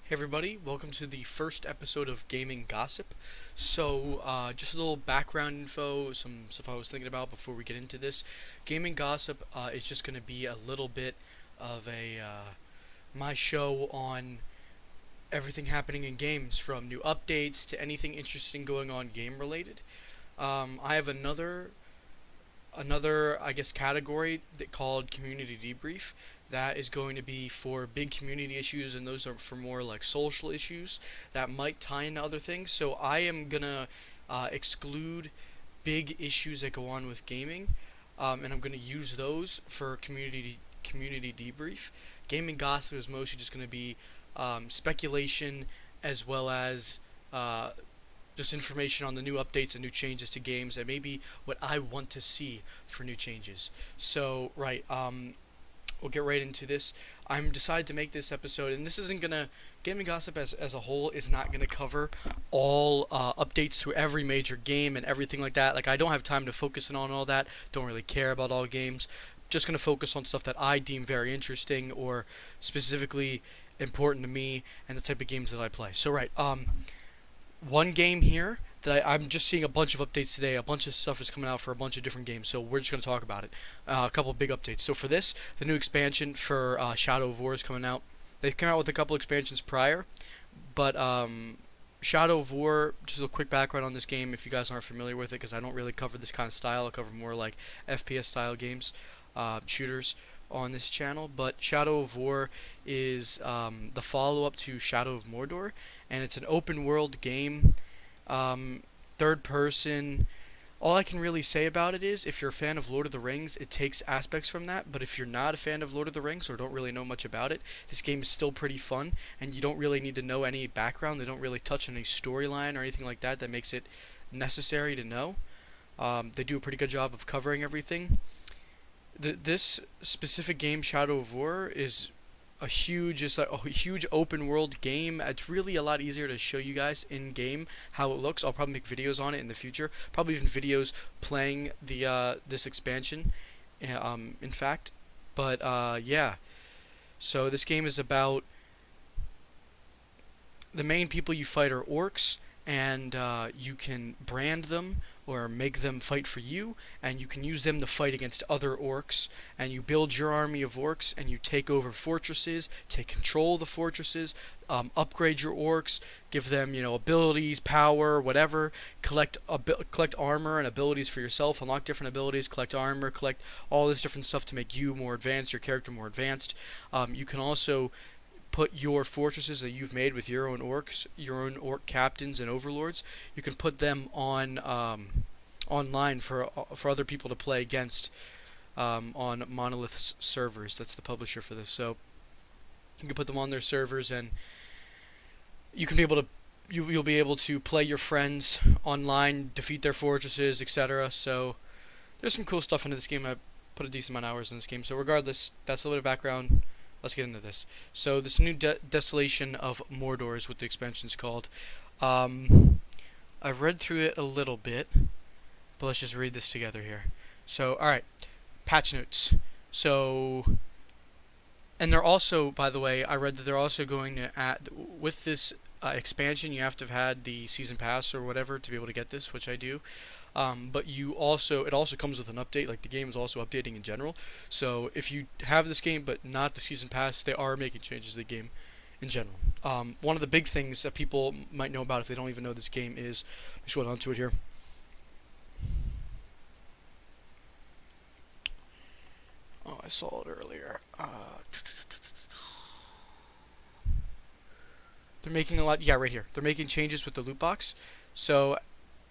Hey everybody, welcome to the first episode of Gaming Gossip. Just a little background info, some stuff I was thinking about before we get into this. Gaming Gossip is just going to be a little bit of my show on everything happening in games, from new updates to anything interesting going on game related. I have another I guess category called community debrief that is going to be for big community issues, and those are for more like social issues that might tie into other things. So I am gonna exclude big issues that go on with gaming, and I'm gonna use those for community debrief. Gaming gossip is mostly just gonna be speculation, as well as just information on the new updates and new changes to games, and maybe what I want to see for new changes. We'll get right into this. I'm decided to make this episode, and this isn't gonna gaming gossip as a whole is not gonna cover all updates to every major game and everything like that. Like, I don't have time to focus on all that. Don't really care about all games. Just gonna focus on stuff that I deem very interesting or specifically important to me and the type of games that I play. One game here that I'm just seeing a bunch of updates today. A bunch of stuff is coming out for a bunch of different games, so we're just going to talk about it. A couple of big updates. So for this, the new expansion for Shadow of War is coming out. They've come out with a couple expansions prior, but Shadow of War, just a quick background on this game if you guys aren't familiar with it, because I don't really cover this kind of style. I cover more like FPS style games, shooters on this channel. But Shadow of War is the follow-up to Shadow of Mordor, and it's an open world game, third person. All I can really say about it is, if you're a fan of Lord of the Rings, it takes aspects from that, but if you're not a fan of Lord of the Rings or don't really know much about it, this game is still pretty fun, and you don't really need to know any background. They don't really touch on any storyline or anything like that that makes it necessary to know. They do a pretty good job of covering everything. This specific game, Shadow of War, is a huge open world game. It's really a lot easier to show you guys in game how it looks. I'll probably make videos on it in the future, probably even videos playing the this expansion. In fact, but yeah. So this game is about the main people you fight are orcs, and you can brand them or make them fight for you, and you can use them to fight against other orcs, and you build your army of orcs, and you take over fortresses, take control of the fortresses, upgrade your orcs, give them, abilities, power, whatever, collect armor and abilities for yourself, unlock different abilities, collect armor, collect all this different stuff to make you more advanced, your character more advanced. You can also put your fortresses that you've made with your own orcs, your own orc captains and overlords. You can put them on online for other people to play against on Monolith's servers. That's the publisher for this. So you can put them on their servers, and you can be able to you'll be able to play your friends online, defeat their fortresses, etc. So there's some cool stuff into this game. I put a decent amount of hours in this game. So regardless, that's a little bit of background. Let's get into this. So this new Desolation of Mordor is what the expansion is called. I read through it a little bit, but let's just read this together here. So, alright, patch notes. So, and they're also, by the way, I read that they're also going to add, with this expansion, you have to have had the season pass or whatever to be able to get this, which I do. But it also comes with an update. Like, the game is also updating in general. So if you have this game but not the season pass, they are making changes to the game in general. One of the big things that people might know about if they don't even know this game is, let's go on to it here. Oh, I saw it earlier. They're making right here. They're making changes with the loot box. So,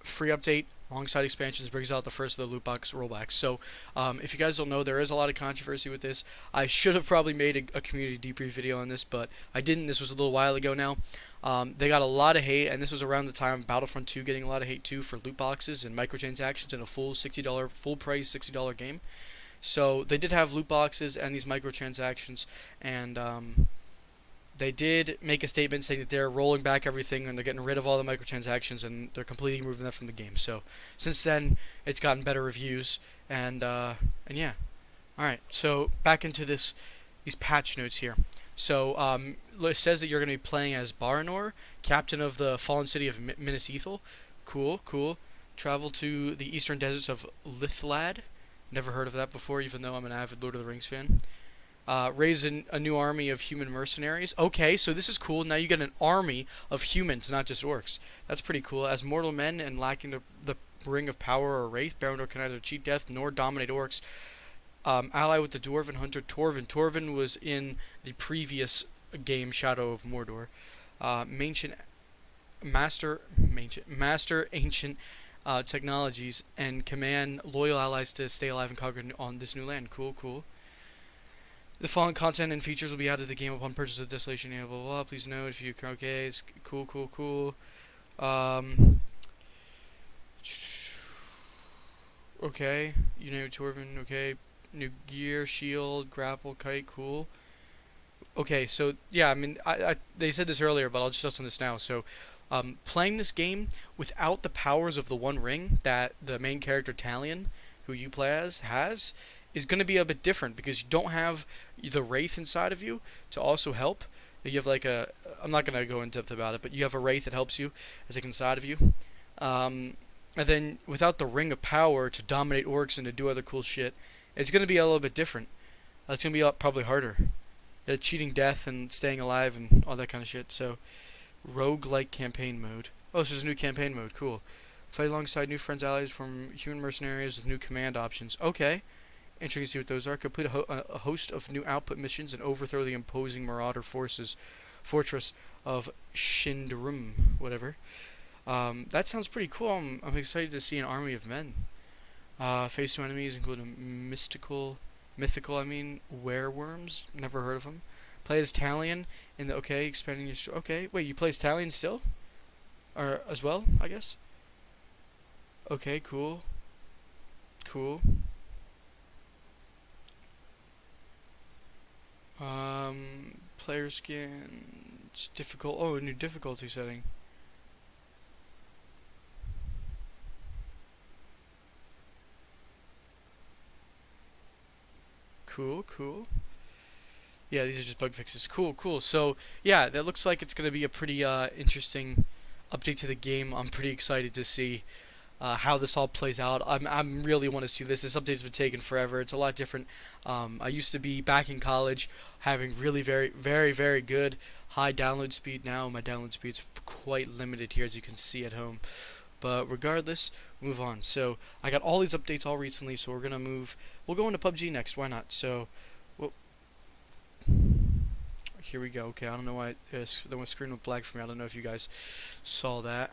free update alongside expansions brings out the first of the loot box rollbacks. So, if you guys don't know, there is a lot of controversy with this. I should have probably made a community debrief video on this, but I didn't. This was a little while ago now. They got a lot of hate, and this was around the time of Battlefront 2 getting a lot of hate too for loot boxes and microtransactions in a full price $60 game. So they did have loot boxes and these microtransactions, and they did make a statement saying that they're rolling back everything and they're getting rid of all the microtransactions and they're completely removing that from the game. So since then, it's gotten better reviews, and yeah. All right, so back into these patch notes here. So it says that you're going to be playing as Baranor, captain of the fallen city of Minas Ithil. Cool, cool. Travel to the eastern deserts of Lithlad. Never heard of that before, even though I'm an avid Lord of the Rings fan. Raise a new army of human mercenaries. Okay, so this is cool. Now you get an army of humans, not just orcs. That's pretty cool. As mortal men and lacking the ring of power or wraith, Baranor can neither cheat death nor dominate orcs. Ally with the dwarven hunter Torvin. Torvin was in the previous game Shadow of Mordor. Mancient master ancient technologies and command loyal allies to stay alive and conquer on this new land. Cool, cool. The following content and features will be added to the game upon purchase of Desolation. Blah, blah, blah. Please note if you okay. It's cool, cool, cool. Okay, you know Torvin. Okay, new gear, shield, grapple, kite. Cool. Okay, so yeah, I mean, they said this earlier, but I'll just touch on this now. So, playing this game without the powers of the One Ring that the main character Talion, who you play as, has, is going to be a bit different because you don't have the Wraith inside of you to also help. You have like I'm not going to go in depth about it, but you have a Wraith that helps you as like inside of you. And then without the Ring of Power to dominate orcs and to do other cool shit, it's going to be a little bit different. It's going to be probably harder. Cheating death and staying alive and all that kind of shit. So, rogue-like campaign mode. Oh, this is a new campaign mode. Cool. Fight alongside new friends, allies from human mercenaries with new command options. Okay. Interesting to see what those are. Complete a host of new output missions and overthrow the imposing marauder fortress of Shindarum. Whatever. That sounds pretty cool. I'm excited to see an army of men. Face 2 enemies include mythical, wereworms. Never heard of them. Play as Talion in the expanding your okay. Wait, you play as Talion still, or as well? I guess. Okay, cool. Cool. Player skin. It's difficult. Oh, a new difficulty setting. Cool, cool. Yeah, these are just bug fixes. Cool, cool. So, yeah, that looks like it's going to be a pretty interesting update to the game. I'm pretty excited to see how this all plays out. I'm really want to see this. This update's been taking forever. It's a lot different. I used to be back in college having really very, very, very good high download speed. Now my download speed's quite limited here, as you can see at home. But regardless, move on. So I got all these updates all recently, so we're gonna move. We'll go into PUBG next. Why not? So, well, here we go. Okay, I don't know why the screen went black for me. I don't know if you guys saw that.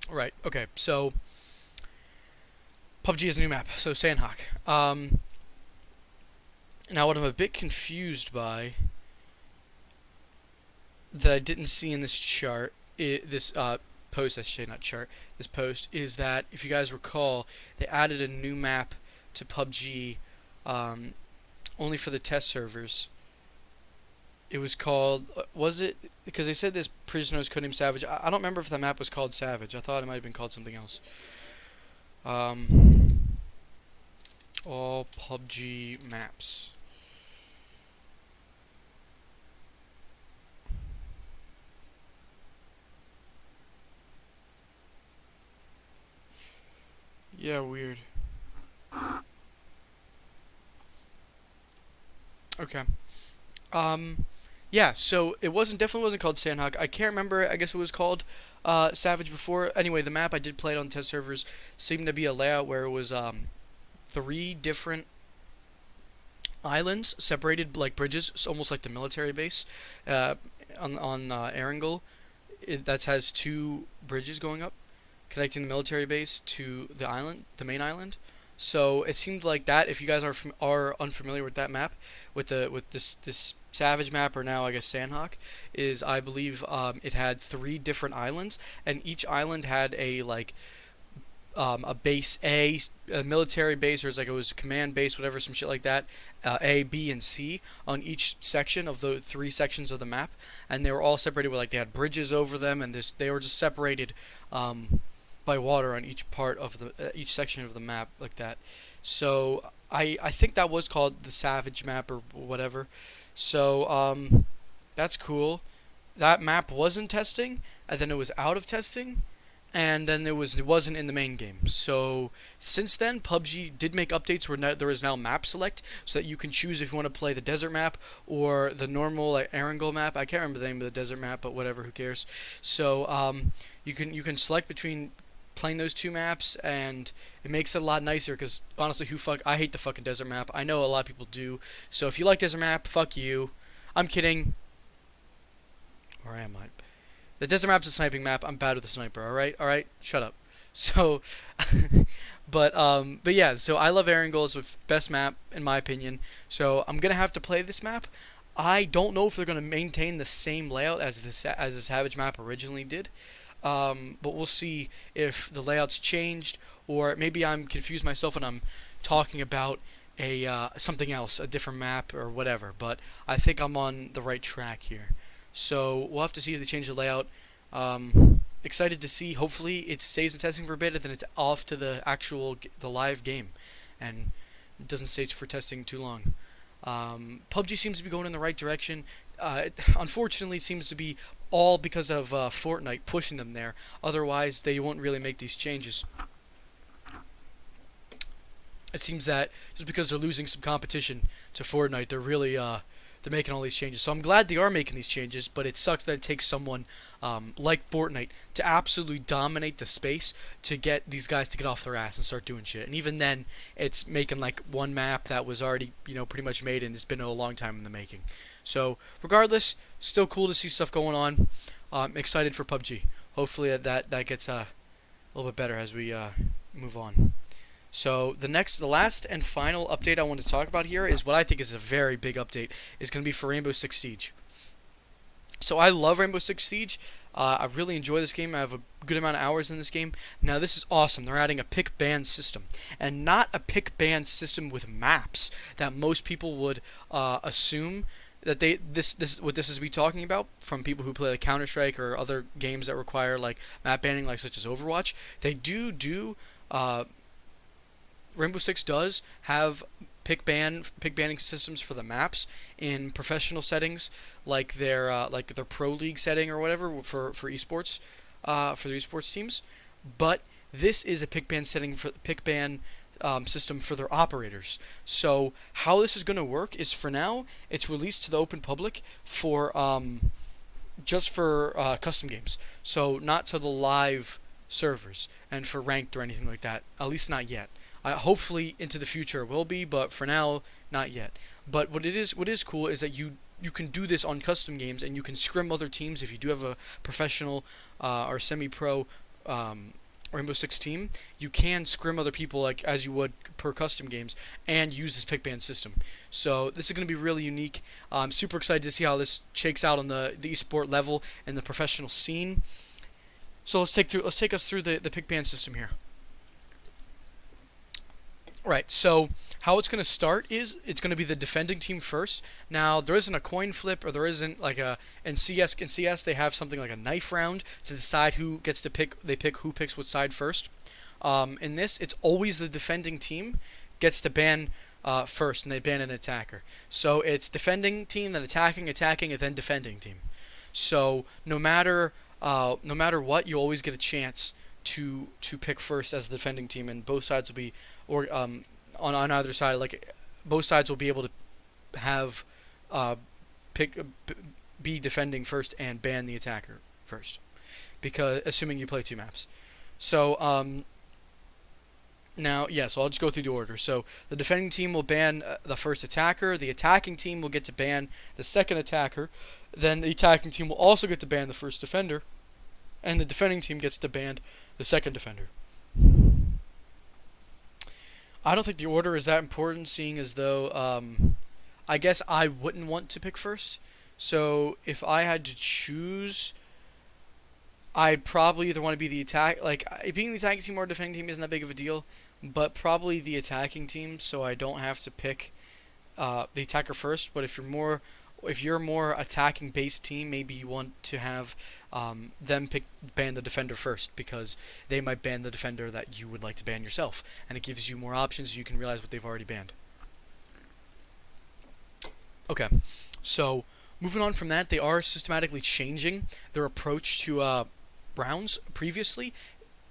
Right. Okay. So PUBG is a new map. So Sandhawk. Now what I'm a bit confused by that I didn't see in this chart, this post, I should say, not chart, this post, is that, if you guys recall, they added a new map to PUBG only for the test servers. It was called, was it, because they said this Prisoner's Codename Savage. I don't remember if the map was called Savage. I thought it might have been called something else. All PUBG maps. Yeah, weird. Okay. Yeah, so it definitely wasn't called Sandhawk. I can't remember, I guess it was called Savage before. Anyway, the map, I did play it on test servers, seemed to be a layout where it was 3 different islands separated like bridges, almost like the military base on Erangel. That has 2 bridges going up, connecting the military base to the island, the main island. So it seemed like that. If you guys are unfamiliar with that map, with this Savage map, or now I guess Sandhawk, is, I believe it had 3 different islands, and each island had a a base A military base, or it was command base, whatever, some shit like that, A, B, and C on each section of the 3 sections of the map, and they were all separated with, they had bridges over them, and they were just separated by water on each part of each section of the map, like that. So I think that was called the Savage map or whatever. So that's cool. That map was in testing, and then it was out of testing, and then it wasn't in the main game. So since then, PUBG did make updates where there is now map select, so that you can choose if you want to play the desert map or the normal like Erangel map. I can't remember the name of the desert map, but whatever, who cares? So you can select between playing those two maps, and it makes it a lot nicer. Because honestly, I hate the fucking desert map. I know a lot of people do. So if you like desert map, fuck you. I'm kidding. Or am I? The desert map's a sniping map. I'm bad with the sniper. All right. Shut up. So, but yeah. So I love Erangel. It's the best map in my opinion. So I'm gonna have to play this map. I don't know if they're gonna maintain the same layout as the Savage map originally did. But we'll see if the layout's changed, or maybe I'm confused myself and I'm talking about a something else, a different map or whatever. But I think I'm on the right track here. So we'll have to see if they change the layout. Excited to see. Hopefully it stays in testing for a bit, and then it's off to the live game, and it doesn't stay for testing too long. PUBG seems to be going in the right direction. Unfortunately, it seems to be all because of Fortnite pushing them there. Otherwise, they won't really make these changes. It seems that just because they're losing some competition to Fortnite, they're making all these changes. So I'm glad they are making these changes, but it sucks that it takes someone like Fortnite to absolutely dominate the space to get these guys to get off their ass and start doing shit. And even then, it's making like one map that was already, pretty much made, and it's been a long time in the making. So regardless, still cool to see stuff going on. Excited for PUBG. Hopefully that gets a little bit better as we move on. So the last and final update I want to talk about here is what I think is a very big update. Is going to be for Rainbow Six Siege. So I love Rainbow Six Siege. I really enjoy this game. I have a good amount of hours in this game. Now this is awesome. They're adding a pick ban system, and not a pick ban system with maps that most people would assume that what this is we talking about from people who play like Counter-Strike or other games that require like map banning, like such as Overwatch. They do. Rainbow Six does have pick banning systems for the maps in professional settings, like their pro league setting or whatever for esports, for the esports teams. But this is a pick ban system for their operators. So how this is going to work is, for now, it's released to the open public for just for custom games. So not to the live servers and for ranked or anything like that. At least not yet. Hopefully into the future it will be, but for now, not yet. But what is cool is that you can do this on custom games, and you can scrim other teams if you do have a professional or semi-pro Rainbow Six team. You can scrim other people like as you would per custom games, and use this pick ban system. So this is going to be really unique. I'm super excited to see how this shakes out on the esport level and the professional scene. So let's take us through the pick ban system here. Right, so how it's going to start is it's going to be the defending team first. Now, there isn't a coin flip, or there isn't like in CS they have something like a knife round to decide who gets to pick. They pick who picks what side first. In this, it's always the defending team gets to ban first, and they ban an attacker. So it's defending team, then attacking, and then defending team. So no matter what, you always get a chance to pick first as the defending team, and both sides will be, or on either side, like both sides will be able to have be defending first and ban the attacker first, because assuming you play two maps. So so I'll just go through the order. So the defending team will ban the first attacker. The attacking team will get to ban the second attacker. Then the attacking team will also get to ban the first defender, and the defending team gets to ban the second defender. I don't think the order is that important, seeing as though I guess I wouldn't want to pick first. So if I had to choose, I'd probably either want to be the attack. Like, being the attacking team or defending team isn't that big of a deal, but probably the attacking team, so I don't have to pick the attacker first. But if you're more If you're a more attacking based team, maybe you want to have them ban the defender first, because they might ban the defender that you would like to ban yourself, and it gives you more options. So you can realize what they've already banned. Okay, so moving on from that, they are systematically changing their approach to rounds. Previously,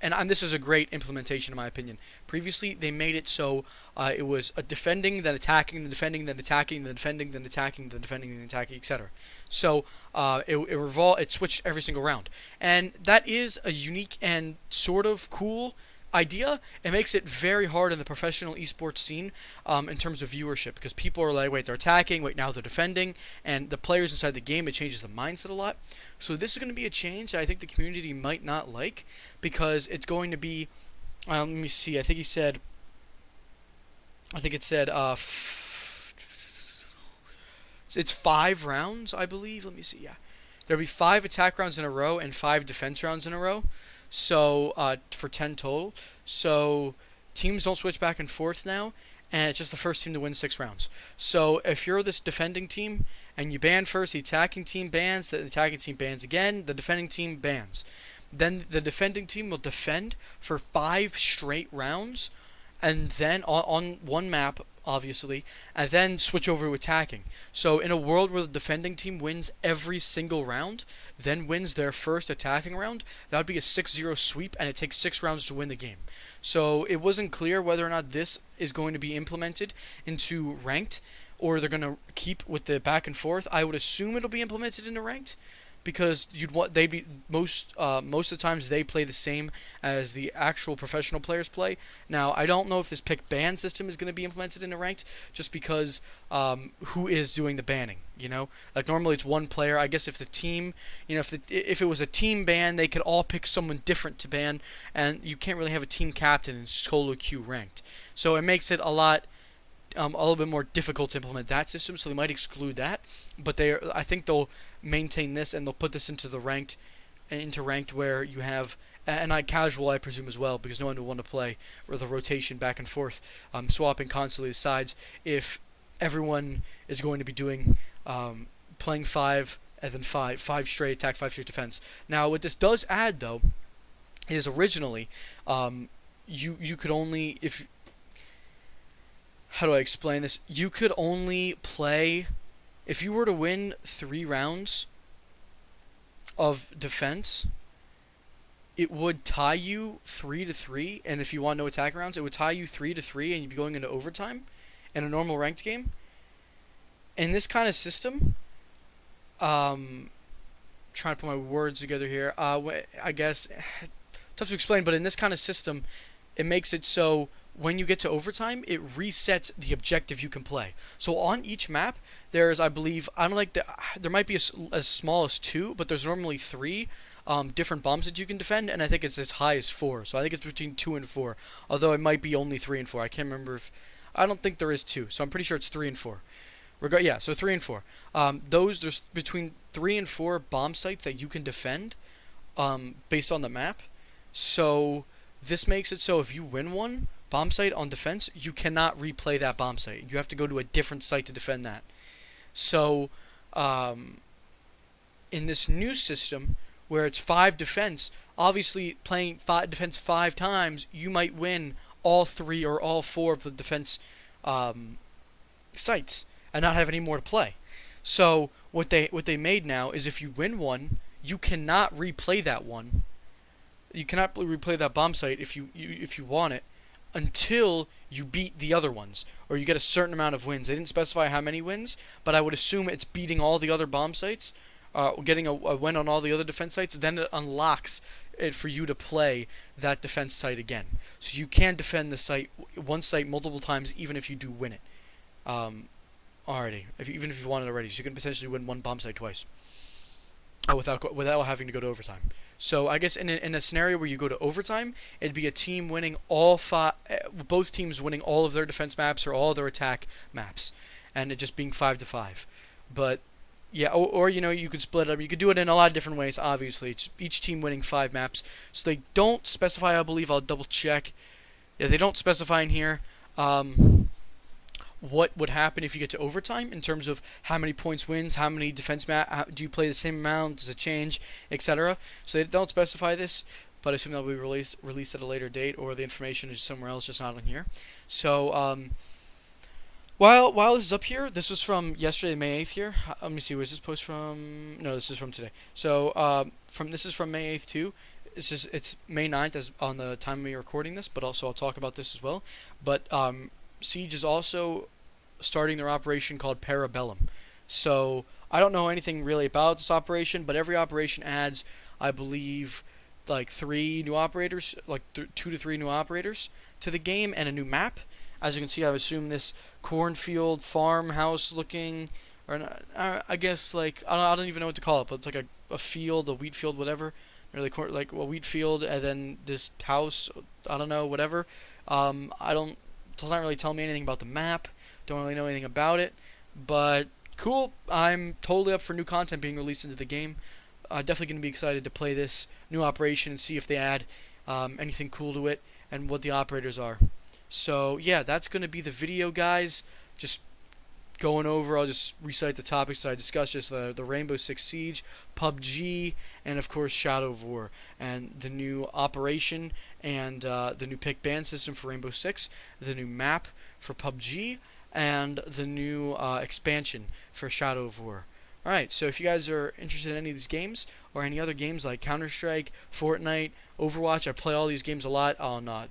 and this is a great implementation in my opinion. Previously, they made it so it was a defending, then attacking, then defending, then attacking, then defending, then attacking, then defending, then attacking, etc. So it switched every single round, and that is a unique and sort of cool idea. It makes it very hard in the professional esports scene in terms of viewership, because people are like, wait, they're attacking, wait, now they're defending, and the players inside the game, it changes the mindset a lot. So this is going to be a change that I think the community might not like, because it's going to be, let me see, I think it said it's 5 rounds, I believe. Let me see, yeah. There'll be 5 attack rounds in a row and 5 defense rounds in a row. So for 10 total. So teams don't switch back and forth now, and it's just the first team to win 6 rounds. So if you're this defending team and you ban first, the attacking team bans, the attacking team bans again, the defending team bans. Then the defending team will defend for 5 straight rounds, and then on one map, obviously, and then switch over to attacking. So in a world where the defending team wins every single round, then wins their first attacking round, that would be a 6-0 sweep, and it takes 6 rounds to win the game. So it wasn't clear whether or not this is going to be implemented into ranked, or they're going to keep with the back and forth. I would assume it'll be implemented into ranked, because most of the times they play the same as the actual professional players play. Now, I don't know if this pick ban system is going to be implemented into ranked, just because who is doing the banning, you know? Like normally it's one player. I guess if the team, you know, if it was a team ban, they could all pick someone different to ban, and you can't really have a team captain in solo queue ranked. So it makes it a little bit more difficult to implement that system, so they might exclude that. But I think they'll maintain this, and they'll put this into ranked where you have, and casual, I presume, as well, because no one will want to play with the rotation back and forth, swapping constantly the sides, if everyone is going to be doing playing 5 and then 5 straight attack, 5 straight defense. Now, what this does add, though, is originally you could only, how do I explain this? You could only play, if you were to win 3 rounds of defense, it would tie you 3-3, and if you want no attack rounds, it would tie you 3-3, and you'd be going into overtime in a normal ranked game. In this kind of system, trying to put my words together here, I guess, tough to explain, but in this kind of system, it makes it so when you get to overtime, it resets the objective you can play. So on each map, there's, I believe, there might be as small as 2, but there's normally 3 different bombs that you can defend, and I think it's as high as 4. So I think it's between 2 and 4, although it might be only 3 and 4. I can't remember I don't think there is 2, so I'm pretty sure it's 3 and 4. Yeah, so 3 and 4. There's between 3 and 4 bomb sites that you can defend based on the map. So this makes it so if you win one bomb site on defense, you cannot replay that bomb site. You have to go to a different site to defend that. So in this new system where it's 5 defense, obviously playing defense 5 times, you might win all 3 or all 4 of the defense sites and not have any more to play. So what they made now is if you win one, you cannot replay that one. You cannot replay that bomb site if you want it, until you beat the other ones, or you get a certain amount of wins. They didn't specify how many wins, but I would assume it's beating all the other bomb sites, getting a win on all the other defense sites. Then it unlocks it for you to play that defense site again. So you can defend the one site multiple times, even if you do win it already. Even if you won it already, so you can potentially win one bomb site twice without having to go to overtime. So I guess in a scenario where you go to overtime, it'd be a team winning both teams winning all of their defense maps or all of their attack maps, and it just being 5-5. But yeah, or you know, you could split it up. You could do it in a lot of different ways. Obviously, it's each team winning 5 maps. So they don't specify. I believe I'll double check. Yeah, they don't specify in here what would happen if you get to overtime in terms of how many points wins, how many defense do you play the same amount, does it change, etc. So they don't specify this, but I assume that'll be released at a later date, or the information is somewhere else, just not on here. So while this is up here, this was from yesterday, May 8th here. Let me see, was this post from? No, this is from today. So this is from May 8th too. It's May 9th as on the time we are recording this, but also I'll talk about this as well. But Siege is also starting their operation called Parabellum. So I don't know anything really about this operation, but every operation adds, I believe, like 3 new operators, like 2 to 3 new operators to the game, and a new map. As you can see, I assume this cornfield farmhouse looking, or I guess like I don't even know what to call it, but it's like a field, a wheat field, whatever. Really like a wheat field, and then this house, I don't know, whatever. I don't, doesn't really tell me anything about the map. Don't really know anything about it, but cool. I'm totally up for new content being released into the game. Definitely going to be excited to play this new operation and see if they add anything cool to it and what the operators are. So yeah, that's going to be the video, guys. Just going over, I'll just recite the topics that I discussed, just the Rainbow Six Siege, PUBG, and of course Shadow of War, and the new operation, and the new pick ban system for Rainbow Six, the new map for PUBG, and the new expansion for Shadow of War. Alright, so if you guys are interested in any of these games, or any other games like Counter-Strike, Fortnite, Overwatch, I play all these games a lot on I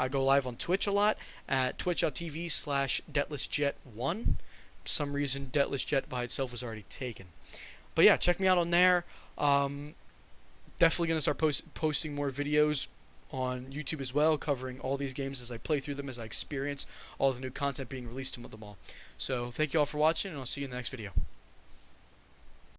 go live on Twitch a lot at twitch.tv/DebtlessJet1. For some reason, DebtlessJet by itself was already taken. But yeah, check me out on there. Definitely going to start posting more videos on YouTube as well, covering all these games as I play through them, as I experience all the new content being released to them all. So thank you all for watching, and I'll see you in the next video.